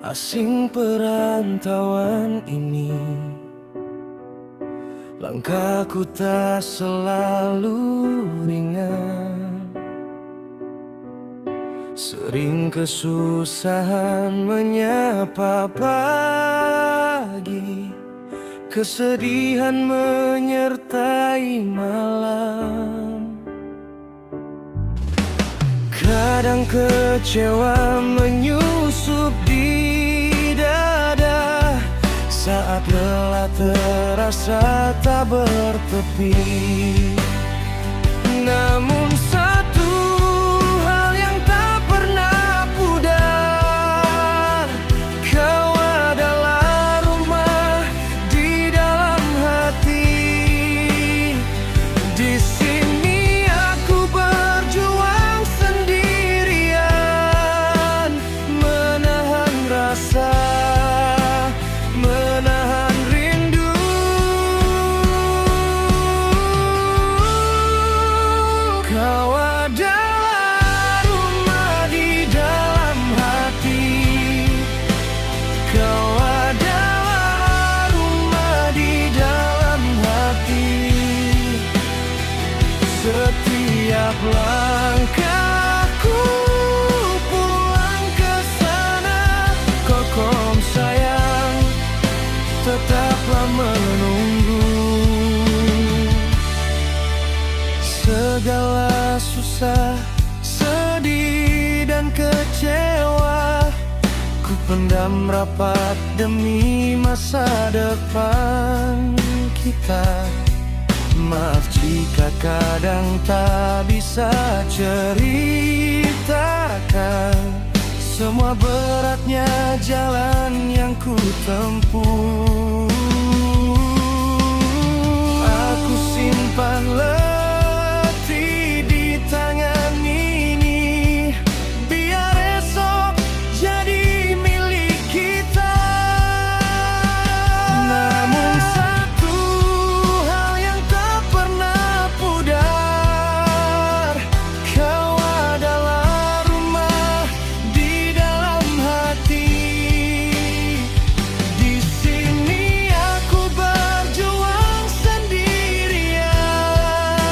Asing perantauan ini, langkahku tak selalu ringan. Sering kesusahan menyapa pagi, kesedihan menyertai malam. Kadang kecewa menyusup di dada, saat lelah terasa tak bertepi. Namun satu hal yang tak pernah pudar, kau adalah rumah di dalam hati. Di sini aku berjuang sendirian, menahan rasa, menahan rindu. Kau adalah rumah di dalam hati. Kau adalah rumah di dalam hati. Setiap langkahku pulang ke sana, kokom sayang, tetaplah menunggu. Segala susah, sedih dan kecewa ku pendam rapat demi masa depan kita. Maaf jika kadang tak bisa ceritakan semua beratnya jalan yang ku tempuh. Aku simpan letih di tangan ini, biar esok jadi milik kita. Namun satu hal yang tak pernah pudar, kau adalah rumah di dalam hati. Di sini aku berjuang sendirian,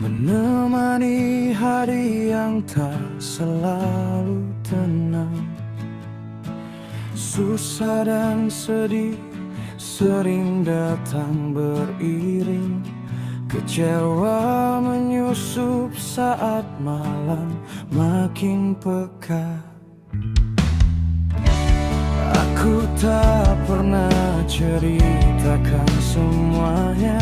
menemani hari yang tak selalu tenang. Susah dan sedih sering datang beriring, kecewa menyusup saat malam makin pekat. Aku tak pernah ceritakan semuanya,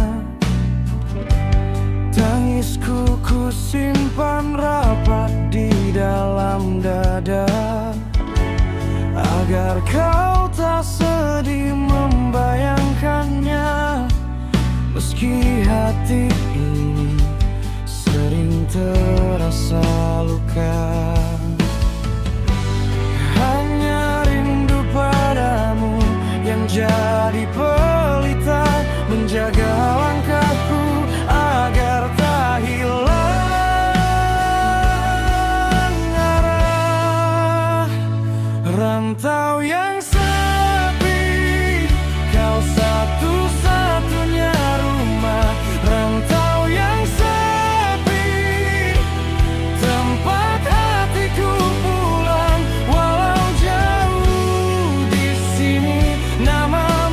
tangisku ku simpan rapat di dalam dada, agar kau tak sedih membayangkannya. Meski hati ini sering terasa luka, hanya rindu padamu yang jadi pelita, menjaga langkahku agar tak hilang arah. Rantau yang sepi, kau satu-satunya rumah. Rantau yang sepi, tempat hatiku pulang. Walau jauh di sini, namamu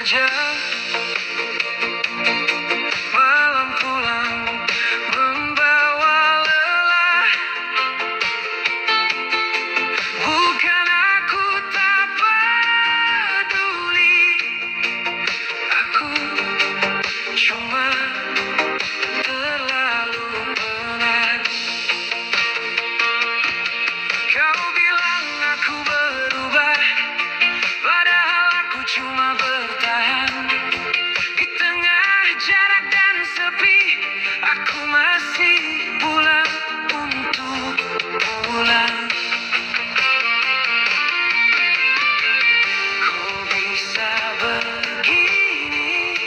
bekerja, malam pulang membawa lelah. Bukan aku tak peduli, aku cuma terlalu penat. Kau bilang aku berubah, padahal aku cuma bertahan. Di tengah jarak dan sepi, aku masih pulang untuk pulang. Kok bisa begini?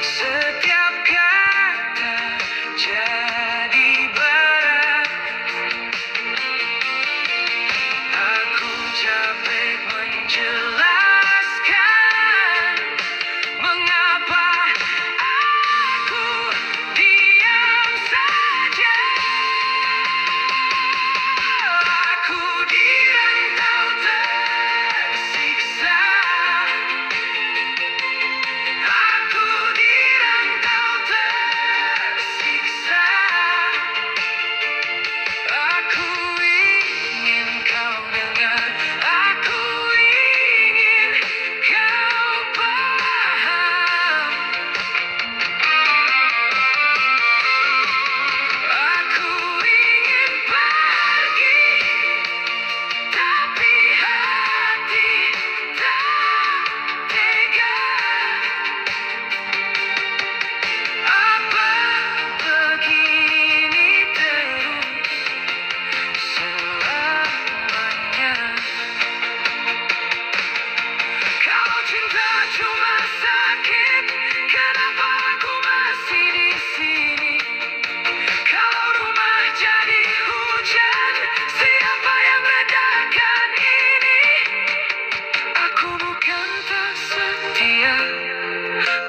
Setiap kata jadi berat. Aku capek menjelaskan mengapa aku diam saja. Aku dirantau tersiksa. Aku dirantau tersiksa. Aku ingin kau dengar, aku ingin kau paham. Aku ingin pergi, tapi hati tak tega. Apa begini terus selamanya? Kalau cinta cuma sakit, kenapa aku masih di sini? Kalau rumah jadi hujan, siapa yang redakan ini? Aku bukan tak setia,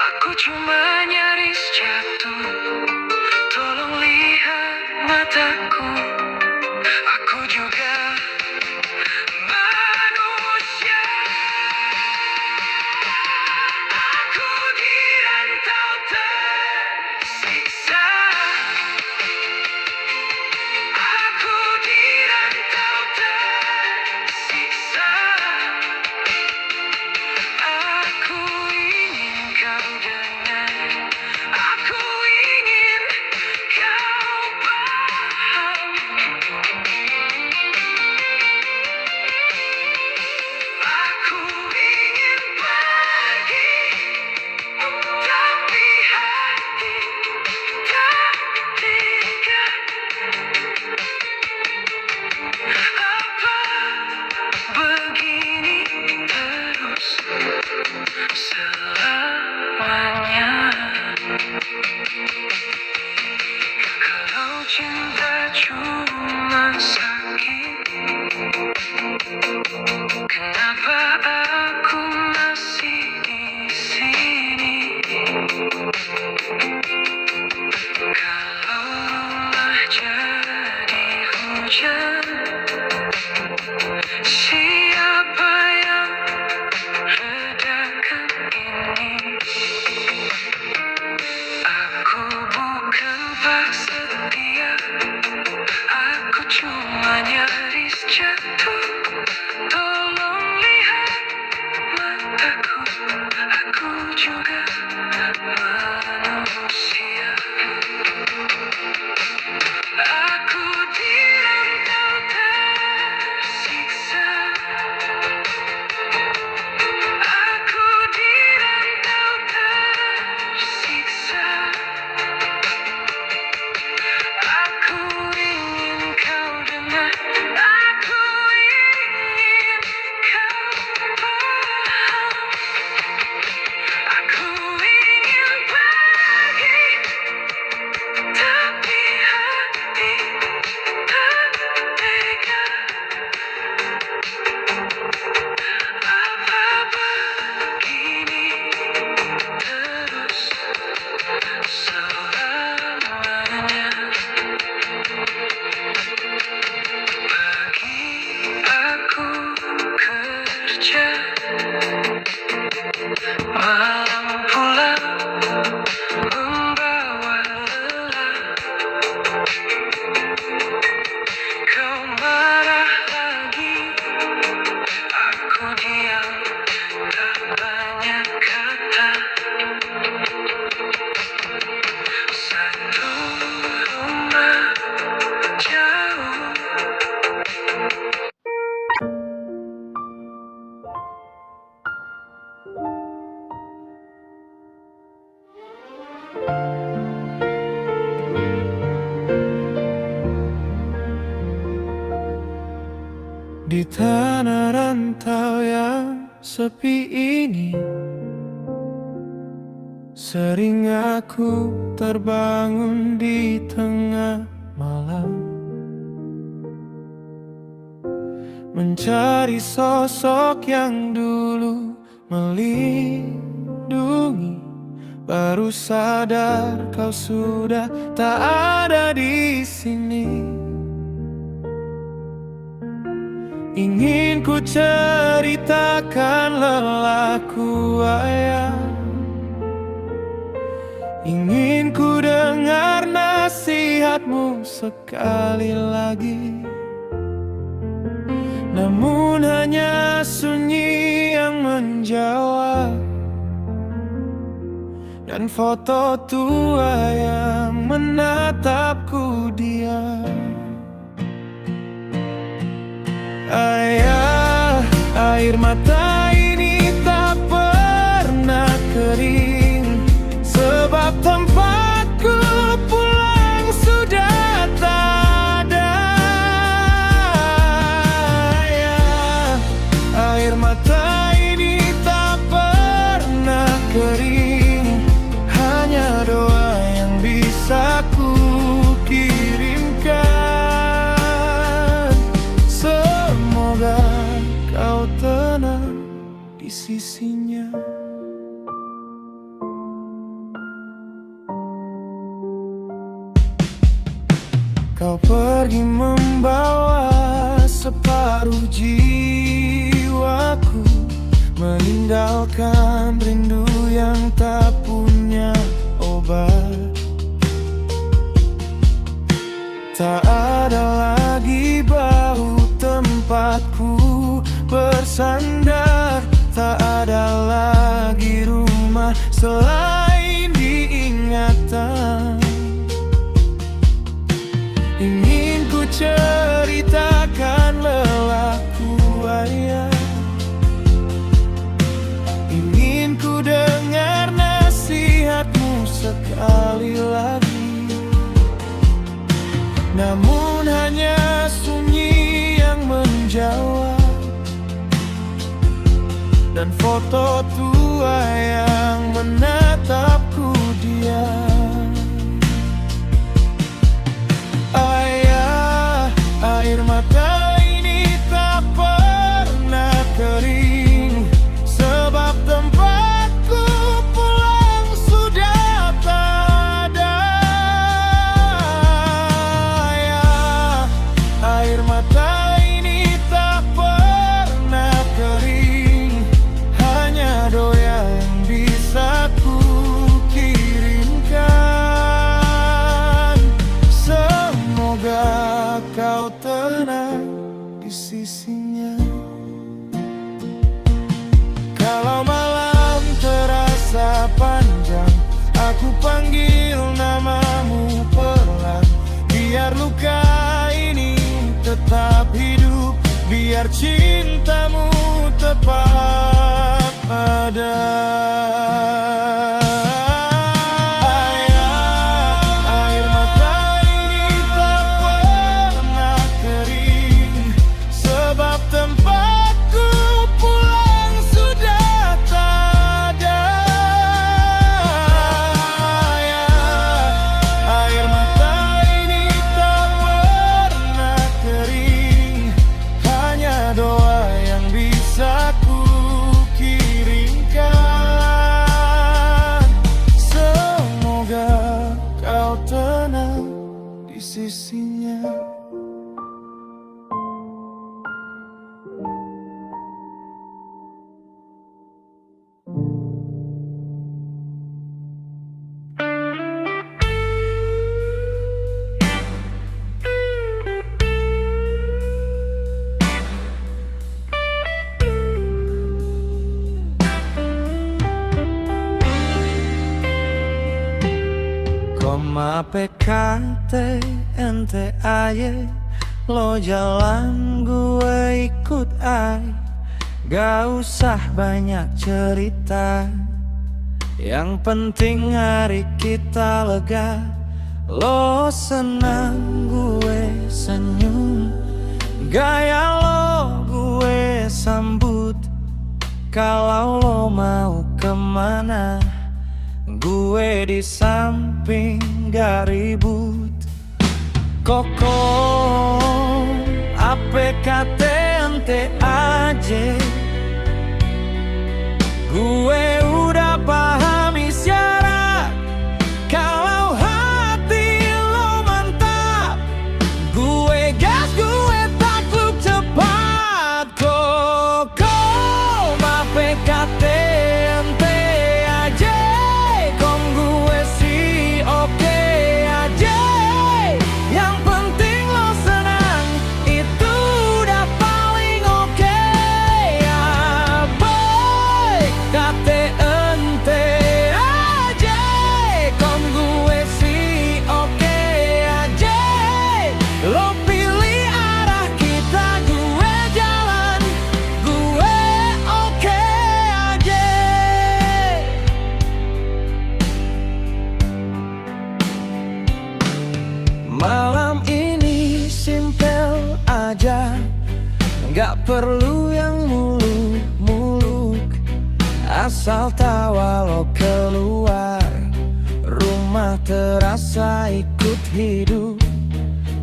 aku cuma nyaris jatuh. Tolong lihat mataku, aku juga manusia. Aku dirantau tersiksa. Aku dirantau tersiksa. Aku ingin kau dengar, aku ingin kau paham. Aku ingin pergi, tapi hati tak tega. Apa begini terus selamanya? Kalau cinta cuma sakit, kenapa aku masih di sini? Kalau rumah jadi hujan, siapa yang redakan ini? Aku bukan tak setia, aku cuma nyaris jatuh. Tolong lihat mataku, aku juga manusia. Aku dirantau tersiksa. Aku dirantau tersiksa. Aku ingin kau dengar, aku ingin kau paham. Aku tanah rantau yang sepi ini, sering aku terbangun di tengah malam, mencari sosok yang dulu melindungi. Baru sadar kau sudah tak ada di sini. Ingin ku ceritakan lelahku ayah, ingin ku dengar nasihatmu sekali lagi. Namun hanya sunyi yang menjawab, dan foto tua yang menatapku diam. Ayah, air mata ini tak pernah kering, sebab tempatku pulang sudah tak ada. Ayah, air mata ini tak pernah kering, hanya doa yang bisa ku kirimkan. Semoga kau tenang di sisinya. Kau pergi membawa separuh jiwaku, meninggalkan rindu yang tak punya obat. Tak ada lagi bau tempatku bersandar, tak ada lagi rumah selain diingatan. Ingin ku ceritakan lelahku ayah, ingin ku dengar nasihatmu sekali lagi. Namun hanya sunyi yang menjawab, dan foto tua yang menatapku diam. Ayah, air mata ini tak pernah kering, sebab tempatku pulang sudah tak ada. Ayah, air mata ini tak pernah kering, hanya doa yang bisa ku kirimkan. Semoga kau tenang di sisinya. Kalau malam terasa panjang, aku panggil namamu perlahan. Biar luka ini tetap hidup, biar cintamu tetap ada. Sisinya. Koma PKT ente aye, lo jalan gue ikut ay. Gak usah banyak cerita, yang penting hari kita lega. Lo senang gue senyum, gaya lo gue gue sambut. Kalau lo mau kemana, gue di samping gak ribut. Koko APKTNT aja, gue udah paham isyarat. Kalau hati lo mantap, gue gas, gue takluk cepat. Koko APKTNT aja, kom gue sih oke aja. Yang penting lo senang, itu udah paling oke. Ya boy, KTNT aja, kom gue sih oke aja. Lo pilih arah kita, gue jalan, gue oke aja. Malam ini simpel aja, nggak perlu yang muluk-muluk. Asal tawa lo keluar rumah terasa ikut hidup.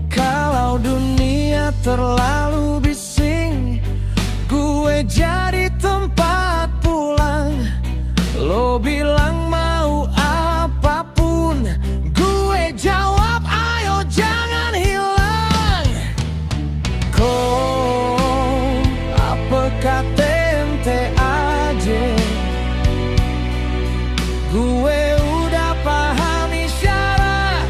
Kalau dunia terlalu bising, gue jadi tempat pulang. Lo bilang mau apapun, gue jawab ayo jangan hilang. Kok APKTNT aja, gue udah paham isyarat.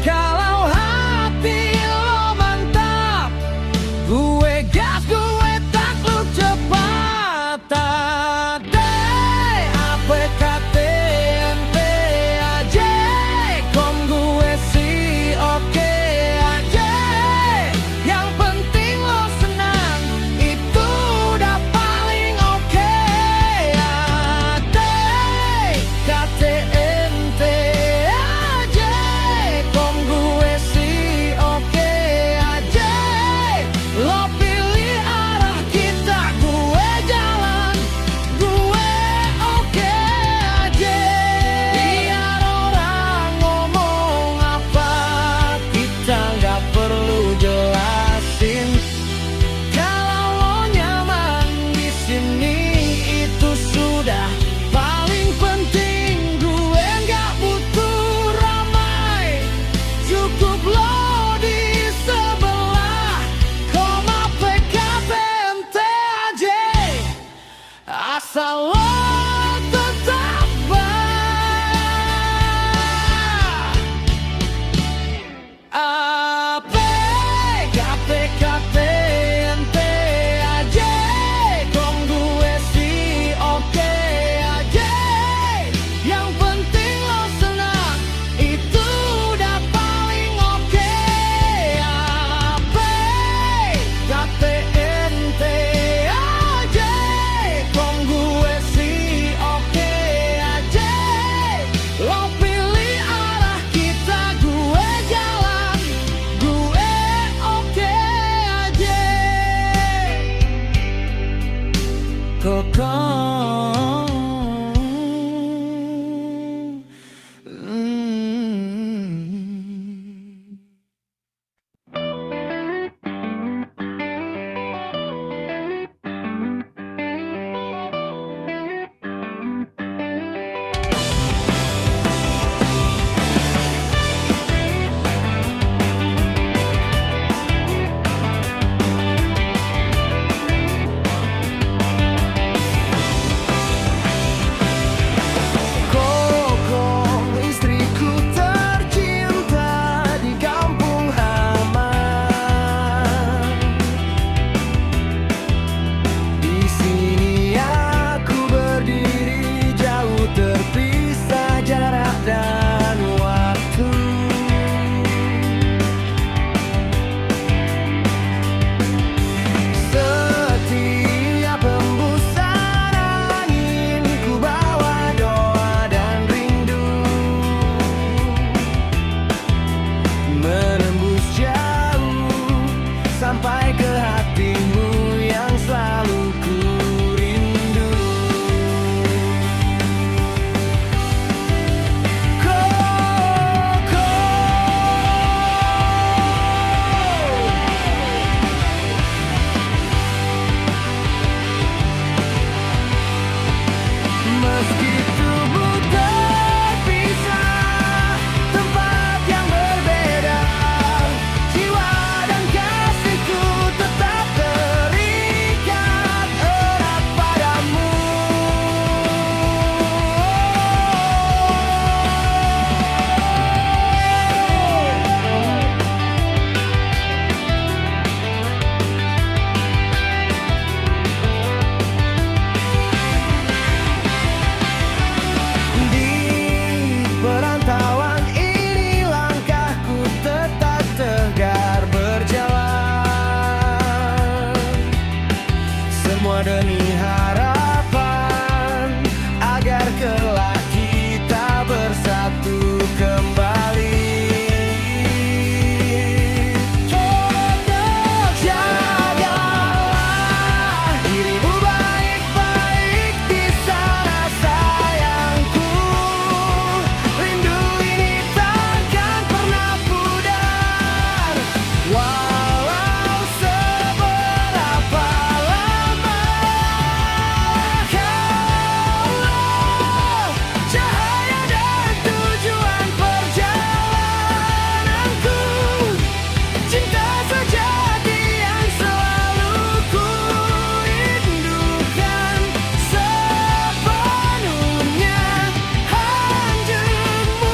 Kalau hati lo mantap, gue gas, gue takluk cepat. Tade APKTNT Meski tubuh terpisah, tempat yang berbeda, jiwa dan kasihku tetap terikat erat padamu. Perantauan ini langkahku tetap tegar berjalan, semua demi harapan agar kelak kita bersatu kembali. Jagalah dirimu baik-baik di sana sayangku. Rindu ini takkan pernah pudar, walau seberapa lama. Kaulah cahaya dan tujuan perjalananku, cinta sejati yang selalu ku rindukan sepenuhnya. Anjingmu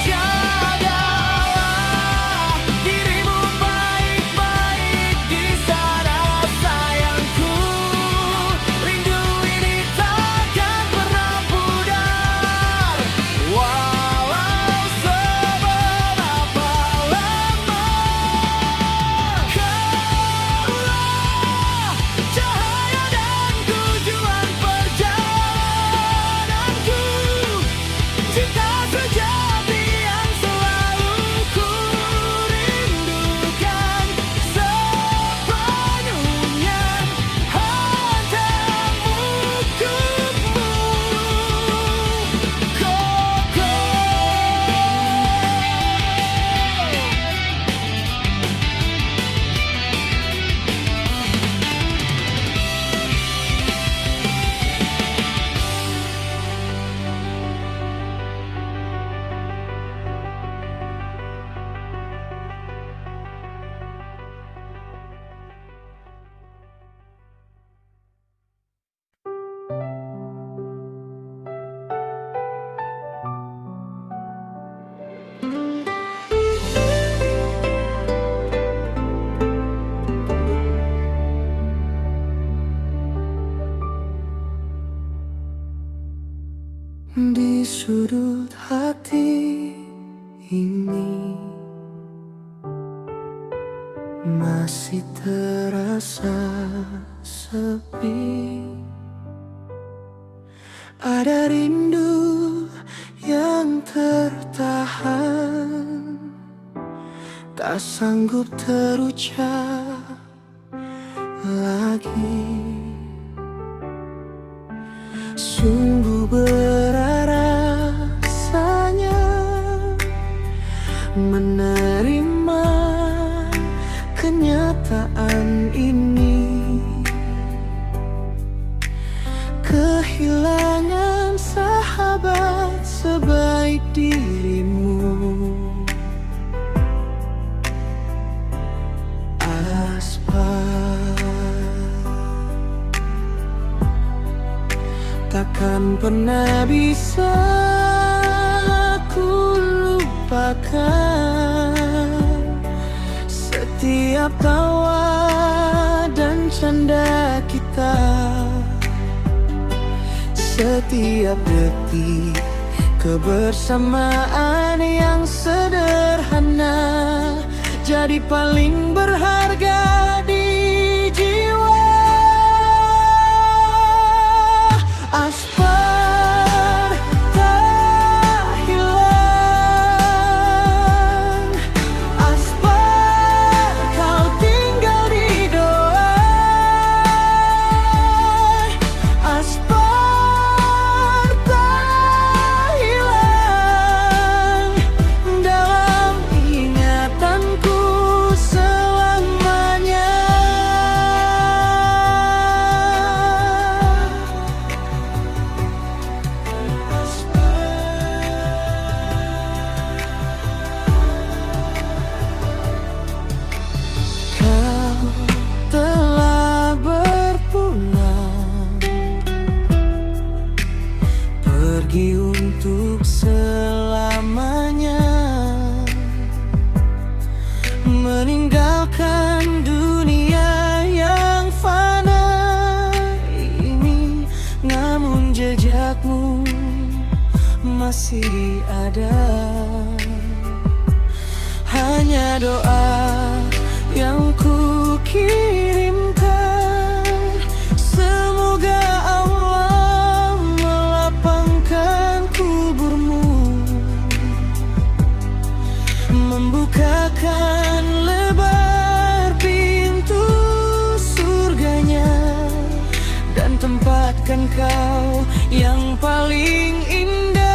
jagalah dirimu baik-baik di sana sayangku. Rindu ini takkan pernah pudar, walau seberapa lama. Kaulah cahaya dan tujuan perjalananku, cinta sejati yang selalu ku rindukan sepenuhnya. Hantamu kumu di sudut hati ini masih terasa sepi. Ada rindu yang tertahan, tak sanggup terucap lagi. Sungguh berat rasanya menerima kenyataan ini, kehilangan sahabat sebaik dirimu. Takkan pernah bisa aku lupakan setiap tawa dan canda kita setiap detik. Kebersamaan yang sederhana jadi paling berharga di jiwa. Aspar tak hilang, aspar kau tinggal di doa. Aspar tak hilang dalam ingatanku selamanya. Kau telah berpulang, pergi untuk selamanya, meninggalkan dunia yang fana ini. Namun jejakmu masih ada, hanya doa yang ku kirimkan. Semoga Allah melapangkan kuburmu, membukakan lebar pintu surganya, dan tempatkan kau yang paling indah.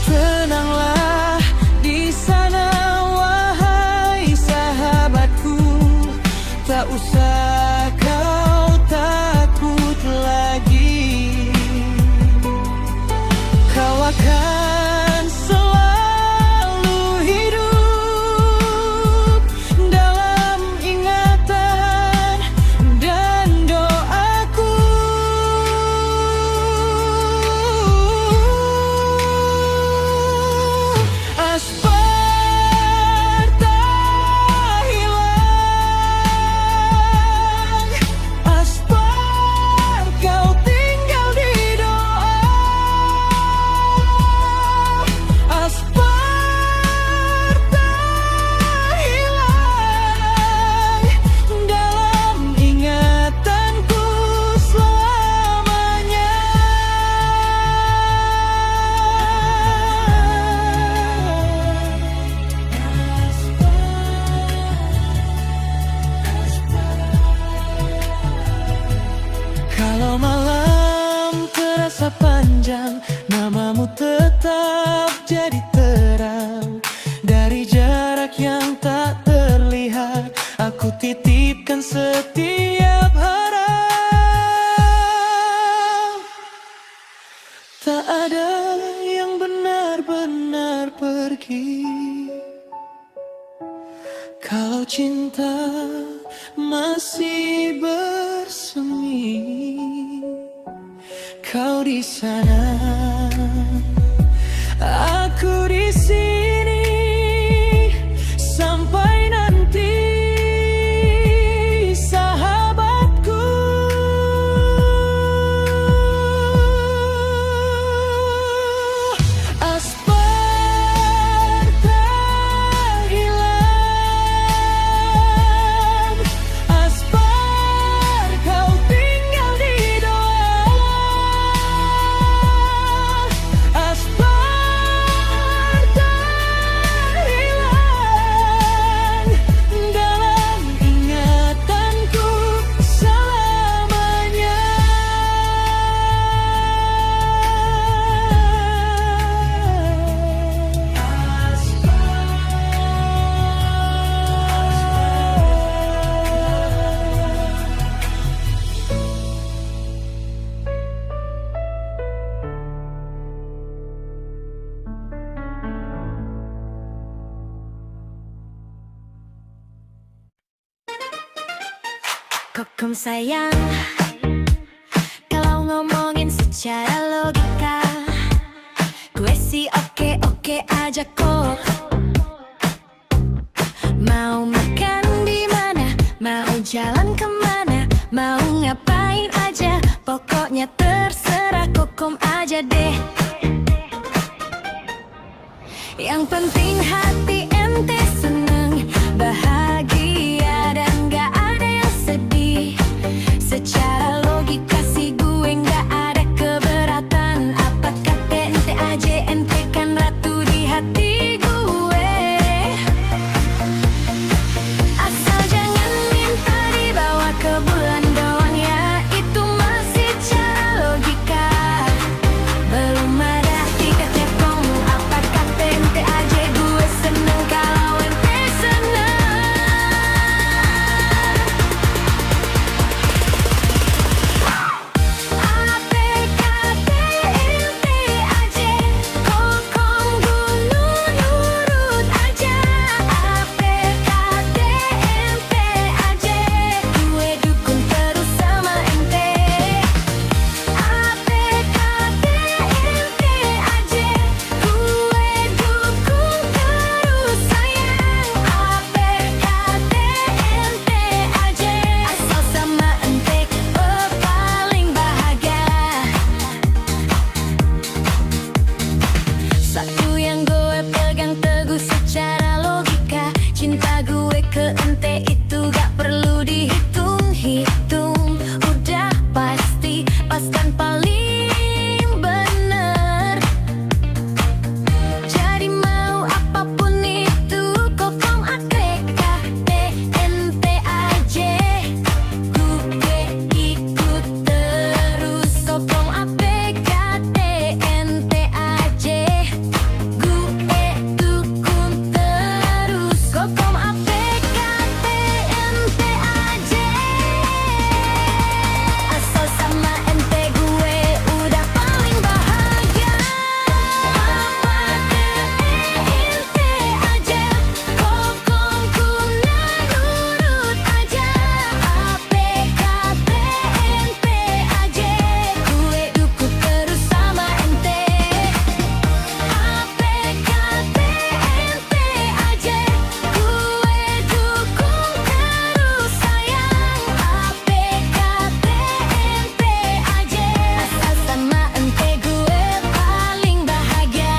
Tenanglah di sana wahai sahabatku, tak usah kau takut lagi. Kau akan selalu hidup dalam ingatan dan doaku. Aspar tak hilang, aspar kau tinggal di doa. Aspar tak hilang dalam ingatanku selamanya. Kalau malam terasa panjang, namamu tetap jadi terang. Dari jarak yang tak terlihat, aku titipkan setiap harap. Tak ada yang benar-benar pergi kalau cinta masih bersemi. Kau di sana, aku di sini, sampai nanti sahabatku. Aspar tak hilang, aspar kau tinggal di doa. Aspar tak hilang dalam ingatanku selamanya. Kokom sayang, kalau ngomongin secara logika, gue sih oke-oke aja kok. Mau makan di mana, mau jalan kemana, mau ngapain aja, terserah, kokom aja deh. Yang penting hati ente seneng, bahagia dan gak ada yang sedih. Secara logika sih gue gak ada keberatan. Apa kata ente aja, ente kan ratu di hati gue. Asal jangan minta dibawa ke bulan doang ya, itu masih cara logika. Belum ada tiket tepung, apa kata ente aja, gue seneng kalau ente seneng. APKT ente aja, kokom gunung nurut aja. APKT ente aja, gue dukung terus sama ente. APKT ente aja, gue dukung terus sayang. APKT ente aja, asal sama ente paling bahagia. Satu yang gue pegang teguh secara logika, cinta gue ke ente itu gak perlu dihitung-hitung. Udah pasti pas dan paling bener. Jadi mau apapun itu, kokom APKT ente aja, gue ikut terus. Kokom APKT ente aja, gue dukung terus. Kokom APKT ente aja, asal sama ente gue udah paling bahagia. APKT ente aja, kokom gunung nurut aja. APKT ente aja, gue dukung terus sama ente. APKT ente aja, gue dukung terus sayang. APKT ente aja, asal sama ente gue paling bahagia.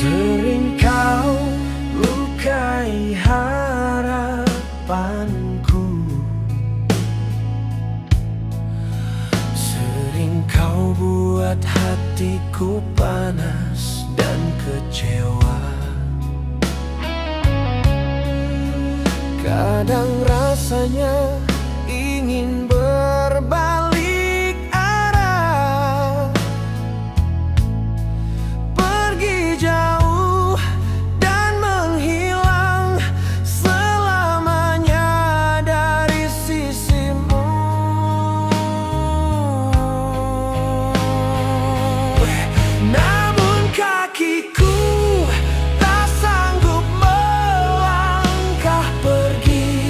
Sering kau lukai harapanku, sering kau buat hatiku panas dan kecewa. Kadang rasanya ingin berbalik arah, pergi jauh dan menghilang selamanya dari sisimu. Namun kakiku tak sanggup melangkah pergi.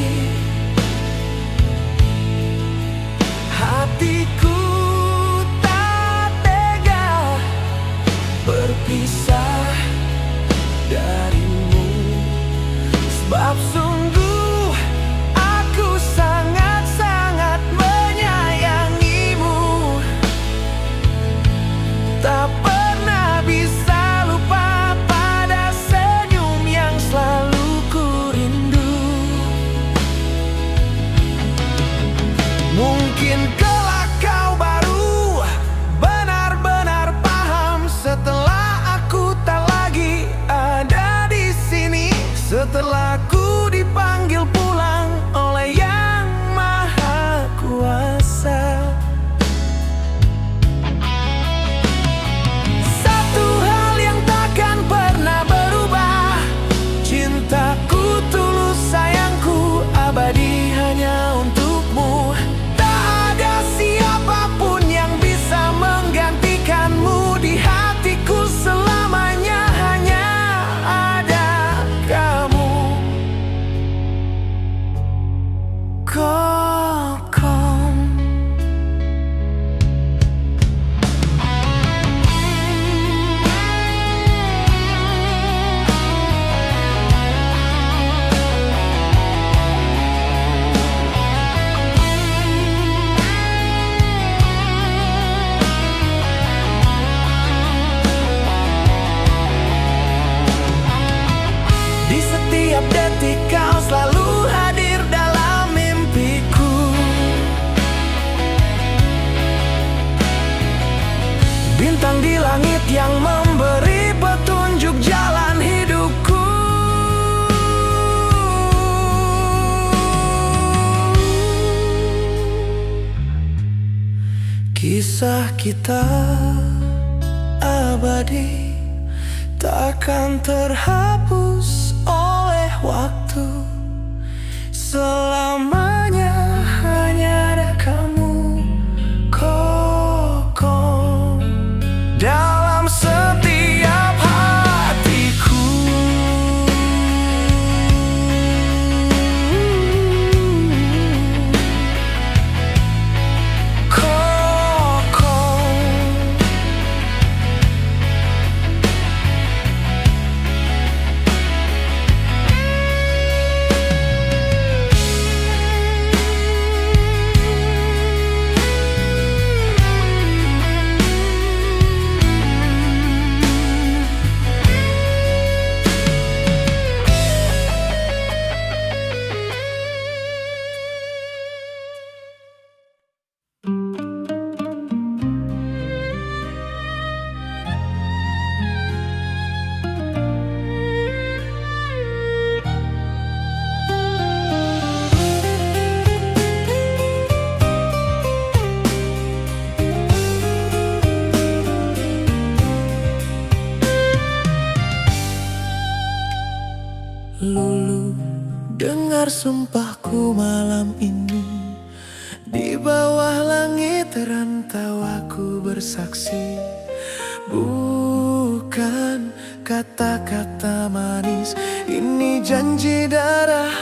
bintang di langit yang memberi petunjuk jalan hidupku. Kisah kita abadi, takkan terhapus oleh waktu. Selamanya hanya ada kamu, kokoh dalam setiap hatiku. Lulu, dengar sumpahku malam ini. Di bawah langit rantau aku bersaksi. Bukan kata-kata manis, ini janji darah,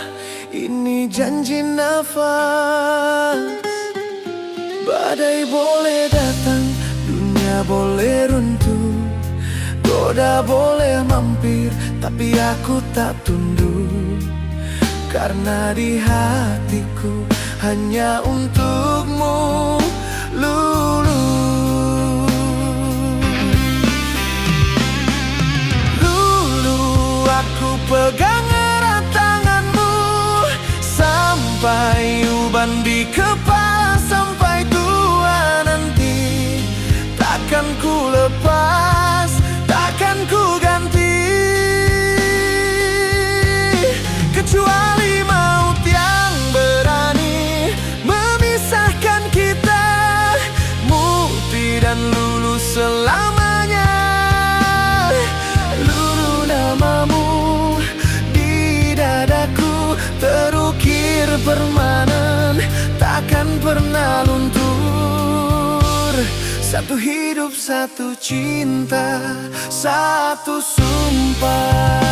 ini janji nafas. Badai boleh datang, dunia boleh runtuh, goda boleh mampir, tapi aku tak tunduk. Karena di hatiku hanya untukmu, Lulu. Lulu, aku pegang erat tanganmu sampai uban di kepala, sampai tua nanti. Takkan ku lepas, takkan ku ganti, kecuali maut yang berani memisahkan kita, Muti dan Lulu selamanya. Lulu, namamu di dadaku terukir permanen, takkan pernah luntur. Satu hidup, satu cinta, satu sumpah.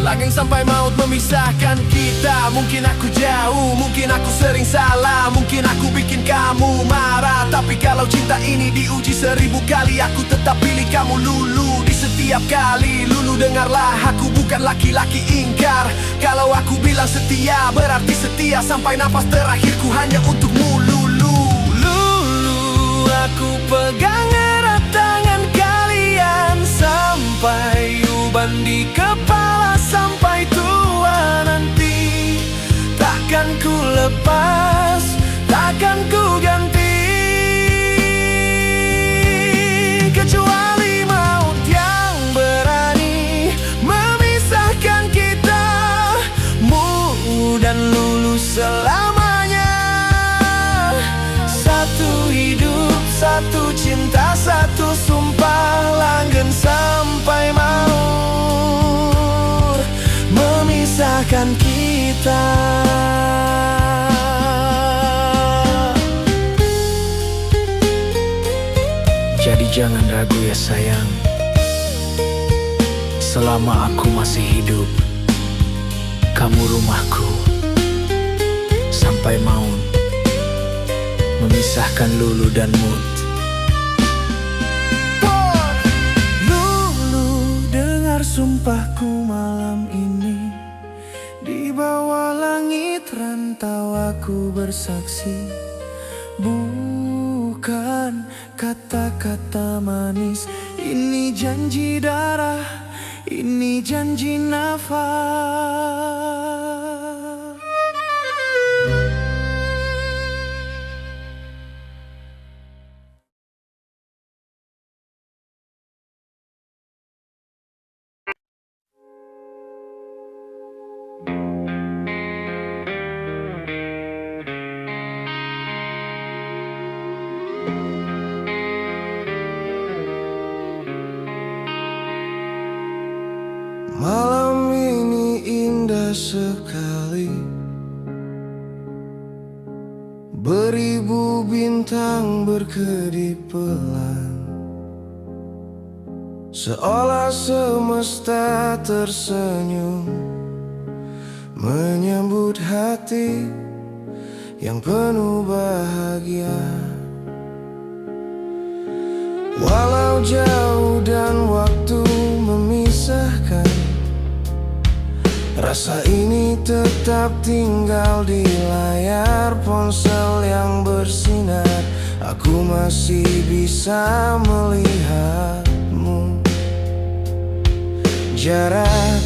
Langgeng sampai maut memisahkan kita. Mungkin aku jauh, mungkin aku sering salah, mungkin aku bikin kamu marah. Tapi kalau cinta ini diuji 1000 kali, aku tetap pilih kamu, Lulu. Di setiap kali, Lulu dengarlah, aku bukan laki-laki ingkar. Kalau aku bilang setia, berarti setia sampai napas terakhirku hanya untukmu, Lulu. Lulu, aku pegang erat tangan kalian sampai uban di kepala, sampai tua nanti. Takkan ku lepas, takkan ku ganti, kecuali maut yang berani memisahkan kita, Mu dan Lulu selamanya. Satu hidup, satu cinta, satu sumpah, langgeng sampai maut memisahkan kita. Jadi jangan ragu ya sayang, selama aku masih hidup, kamu rumahku sampai maut memisahkan Lulu dan Mut. Lulu, dengar sumpahku malam ini. Di bawah langit rantau aku bersaksi. Bukan kata-kata manis, ini janji darah, ini janji nafas. Malam ini indah sekali, beribu bintang berkedip pelan, seolah semesta tersenyum menyambut hati yang penuh bahagia. Walau jauh dan waktu memisahkan, rasa ini tetap tinggal di layar ponsel yang bersinar. Aku masih bisa melihatmu. Jarak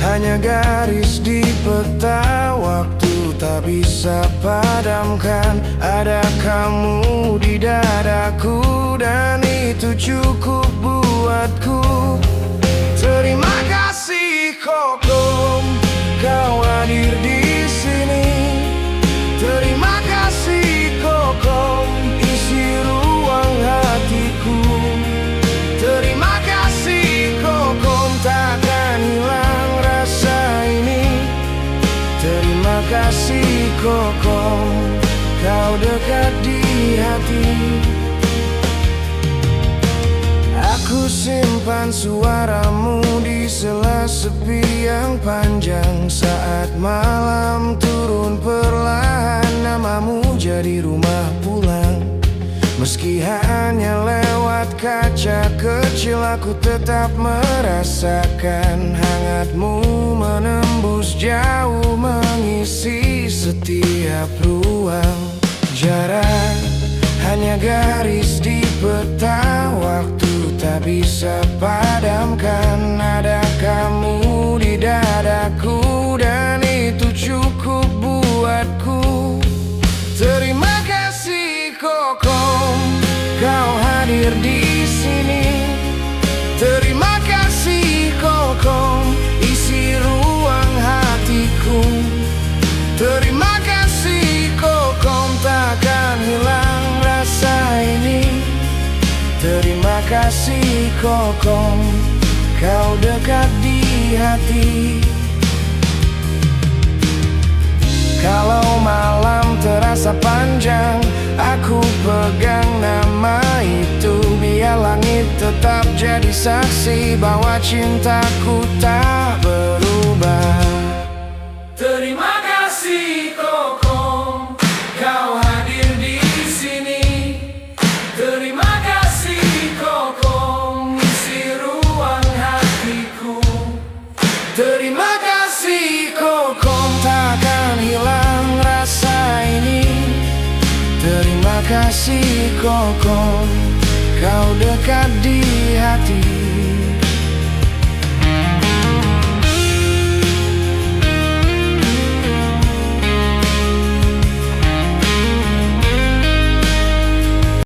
hanya garis di peta, waktu tak bisa padamkan. Ada kamu di dadaku dan itu cukup buatku. Terima kasih Kokom, kau hadir di sini. Terima kasih Kokom, isi ruang hatiku. Terima kasih Kokom, takkan hilang rasa ini. Terima kasih Kokom, kau dekat di hati. Aku simpan suaramu di sela sepi yang panjang. Saat malam turun perlahan, namamu jadi rumah pulang. Meski hanya lewat kaca kecil, aku tetap merasakan hangatmu menembus jauh, mengisi setiap ruang. Jarak hanya garis di peta, waktu tak bisa padamkan. Ada kamu di dadaku dan itu cukup buatku. Terima kasih Kokom, kau hadir di sini. Terima kasih Kokom, isi ruang hatiku. Terima kasih Kokom, takkan hilang rasa ini. Terima kasih Kokom, kau dekat di hati. Kalau malam terasa panjang, aku pegang nama itu. Biar langit tetap jadi saksi bahwa cintaku tak berubah. Terima kasih Kokom, kau hadir di sini. Terima kasih Kokom, isi ruang hatiku. Terima kasih Kokom, takkan hilang rasa ini. Terima kasih Kokom, kau dekat di hati.